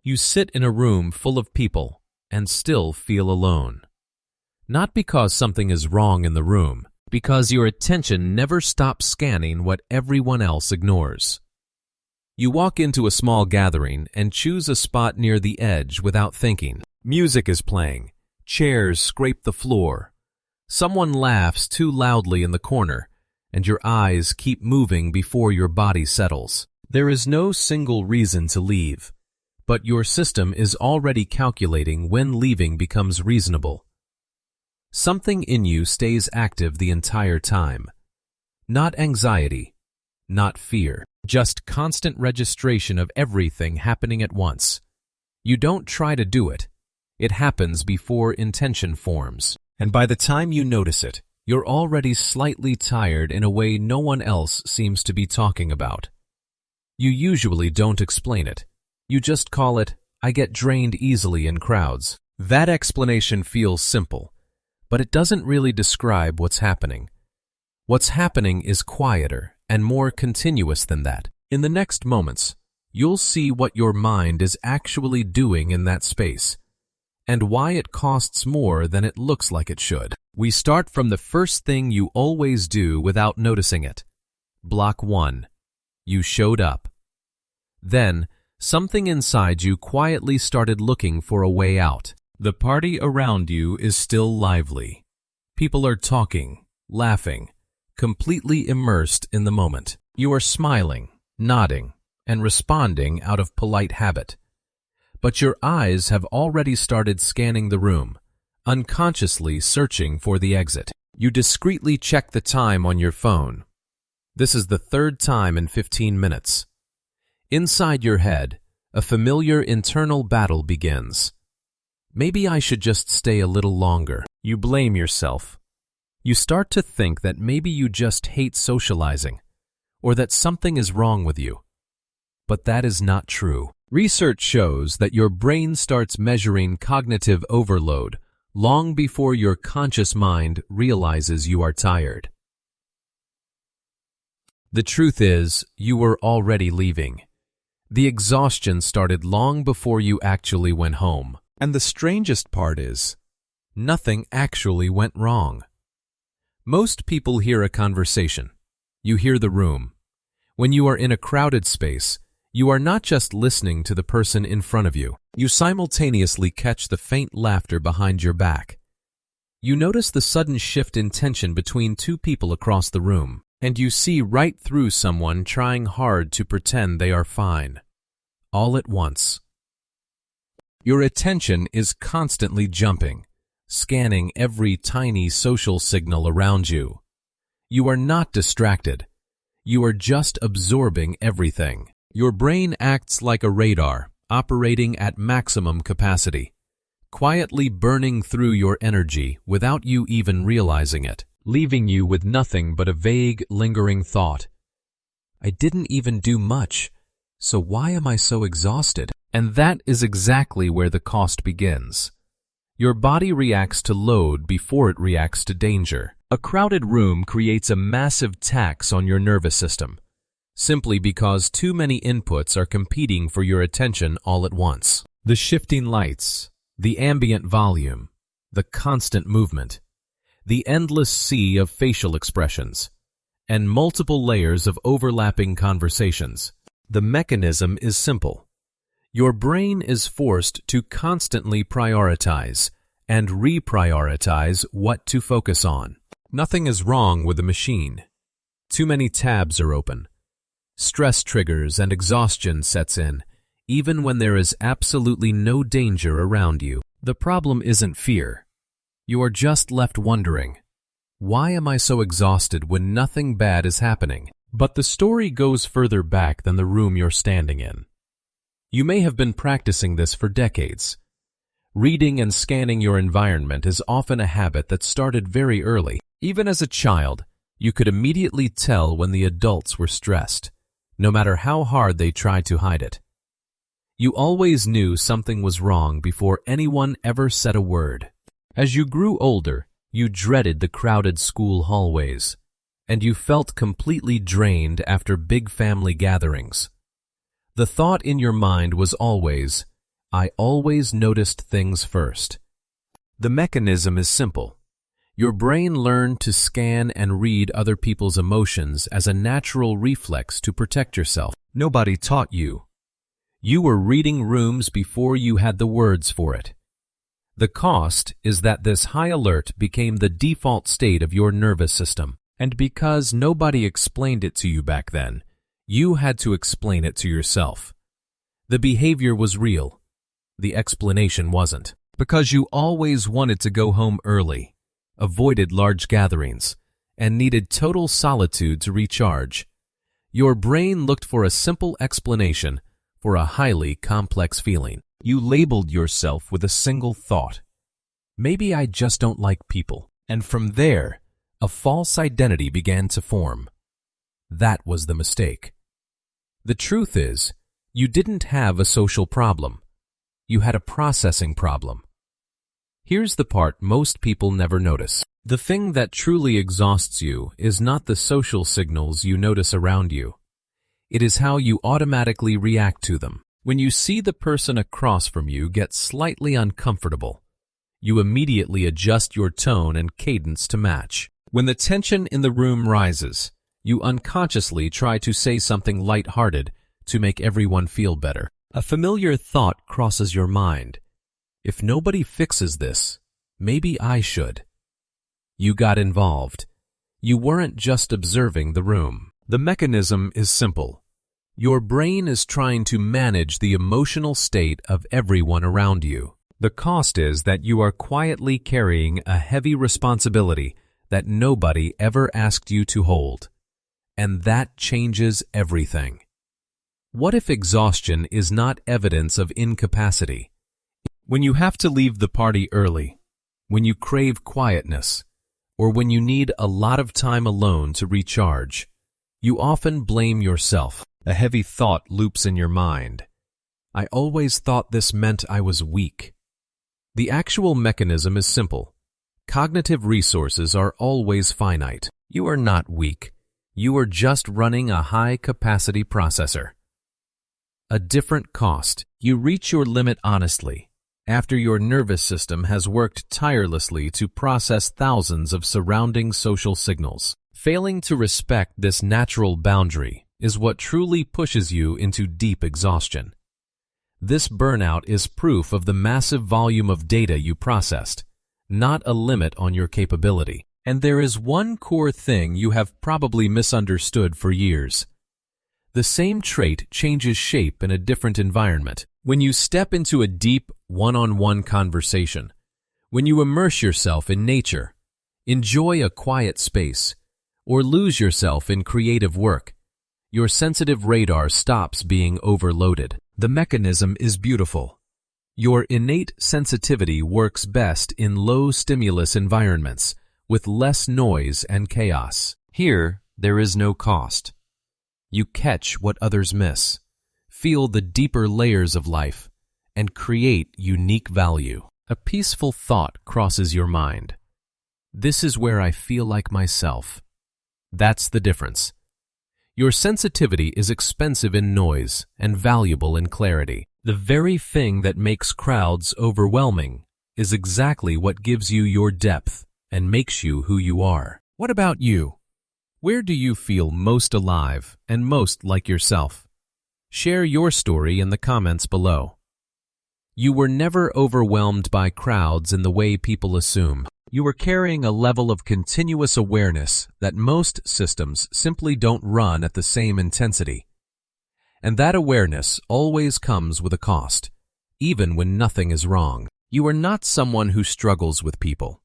You sit in a room full of people and still feel alone. Not because something is wrong in the room, because your attention never stops scanning what everyone else ignores. You walk into a small gathering and choose a spot near the edge without thinking. Music is playing. Chairs scrape the floor. Someone laughs too loudly in the corner, and your eyes keep moving before your body settles. There is no single reason to leave, but your system is already calculating when leaving becomes reasonable. Something in you stays active the entire time. Not anxiety, not fear, just constant registration of everything happening at once. You don't try to do it. It happens before intention forms. And by the time you notice it, you're already slightly tired in a way no one else seems to be talking about. You usually don't explain it. You just call it, "I get drained easily in crowds." That explanation feels simple, but it doesn't really describe what's happening. What's happening is quieter and more continuous than that. In the next moments, you'll see what your mind is actually doing in that space, and why it costs more than it looks like it should. We start from the first thing you always do without noticing it. Block 1. You showed up. Then, something inside you quietly started looking for a way out. The party around you is still lively. People are talking, laughing, completely immersed in the moment. You are smiling, nodding, and responding out of polite habit. But your eyes have already started scanning the room, unconsciously searching for the exit. You discreetly check the time on your phone. This is the third time in 15 minutes. Inside your head, a familiar internal battle begins. Maybe I should just stay a little longer. You blame yourself. You start to think that maybe you just hate socializing, or that something is wrong with you. But that is not true. Research shows that your brain starts measuring cognitive overload long before your conscious mind realizes you are tired. The truth is, you were already leaving. The exhaustion started long before you actually went home. And the strangest part is, nothing actually went wrong. Most people hear a conversation. You hear the room. When you are in a crowded space, you are not just listening to the person in front of you. You simultaneously catch the faint laughter behind your back. You notice the sudden shift in tension between two people across the room, and you see right through someone trying hard to pretend they are fine. All at once. Your attention is constantly jumping, scanning every tiny social signal around you. You are not distracted. You are just absorbing everything. Your brain acts like a radar, operating at maximum capacity, quietly burning through your energy without you even realizing it, leaving you with nothing but a vague, lingering thought. I didn't even do much, so why am I so exhausted? And that is exactly where the cost begins. Your body reacts to load before it reacts to danger. A crowded room creates a massive tax on your nervous system, simply because too many inputs are competing for your attention all at once. The shifting lights, the ambient volume, the constant movement, the endless sea of facial expressions, and multiple layers of overlapping conversations. The mechanism is simple. Your brain is forced to constantly prioritize and reprioritize what to focus on. Nothing is wrong with the machine. Too many tabs are open. Stress triggers and exhaustion sets in, even when there is absolutely no danger around you. The problem isn't fear. You are just left wondering, why am I so exhausted when nothing bad is happening? But the story goes further back than the room you're standing in. You may have been practicing this for decades. Reading and scanning your environment is often a habit that started very early. Even as a child, you could immediately tell when the adults were stressed, no matter how hard they tried to hide it. You always knew something was wrong before anyone ever said a word. As you grew older, you dreaded the crowded school hallways, and you felt completely drained after big family gatherings. The thought in your mind was always, I always noticed things first. The mechanism is simple. Your brain learned to scan and read other people's emotions as a natural reflex to protect yourself. Nobody taught you. You were reading rooms before you had the words for it. The cost is that this high alert became the default state of your nervous system. And because nobody explained it to you back then, you had to explain it to yourself. The behavior was real. The explanation wasn't. Because you always wanted to go home early, avoided large gatherings, and needed total solitude to recharge, your brain looked for a simple explanation for a highly complex feeling. You labeled yourself with a single thought. Maybe I just don't like people. And from there, a false identity began to form. That was the mistake. The truth is, you didn't have a social problem. You had a processing problem. Here's the part most people never notice. The thing that truly exhausts you is not the social signals you notice around you. It is how you automatically react to them. When you see the person across from you get slightly uncomfortable, you immediately adjust your tone and cadence to match. When the tension in the room rises, you unconsciously try to say something lighthearted to make everyone feel better. A familiar thought crosses your mind. If nobody fixes this, maybe I should. You got involved. You weren't just observing the room. The mechanism is simple. Your brain is trying to manage the emotional state of everyone around you. The cost is that you are quietly carrying a heavy responsibility that nobody ever asked you to hold. And that changes everything. What if exhaustion is not evidence of incapacity? When you have to leave the party early, when you crave quietness, or when you need a lot of time alone to recharge, you often blame yourself. A heavy thought loops in your mind. I always thought this meant I was weak. The actual mechanism is simple. Cognitive resources are always finite. You are not weak. You are just running a high-capacity processor. A different cost. You reach your limit honestly, after your nervous system has worked tirelessly to process thousands of surrounding social signals. Failing to respect this natural boundary is what truly pushes you into deep exhaustion. This burnout is proof of the massive volume of data you processed, not a limit on your capability. And there is one core thing you have probably misunderstood for years. The same trait changes shape in a different environment. When you step into a deep, one-on-one conversation, when you immerse yourself in nature, enjoy a quiet space, or lose yourself in creative work, your sensitive radar stops being overloaded. The mechanism is beautiful. Your innate sensitivity works best in low-stimulus environments with less noise and chaos. Here, there is no cost. You catch what others miss, feel the deeper layers of life, and create unique value. A peaceful thought crosses your mind. This is where I feel like myself. That's the difference. Your sensitivity is expensive in noise and valuable in clarity. The very thing that makes crowds overwhelming is exactly what gives you your depth and makes you who you are. What about you? Where do you feel most alive and most like yourself? Share your story in the comments below. You were never overwhelmed by crowds in the way people assume. You were carrying a level of continuous awareness that most systems simply don't run at the same intensity. And that awareness always comes with a cost, even when nothing is wrong. You are not someone who struggles with people.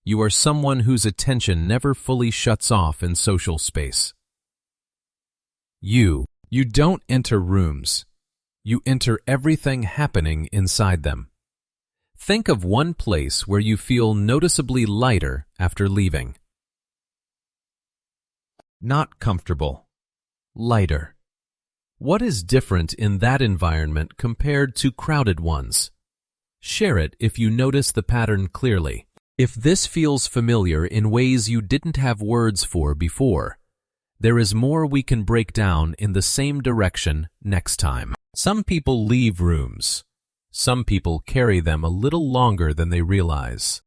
You are someone whose attention never fully shuts off in social space. You don't enter rooms. You enter everything happening inside them. Think of one place where you feel noticeably lighter after leaving. Not comfortable. Lighter. What is different in that environment compared to crowded ones? Share it if you notice the pattern clearly. If this feels familiar in ways you didn't have words for before, there is more we can break down in the same direction next time. Some people leave rooms. Some people carry them a little longer than they realize.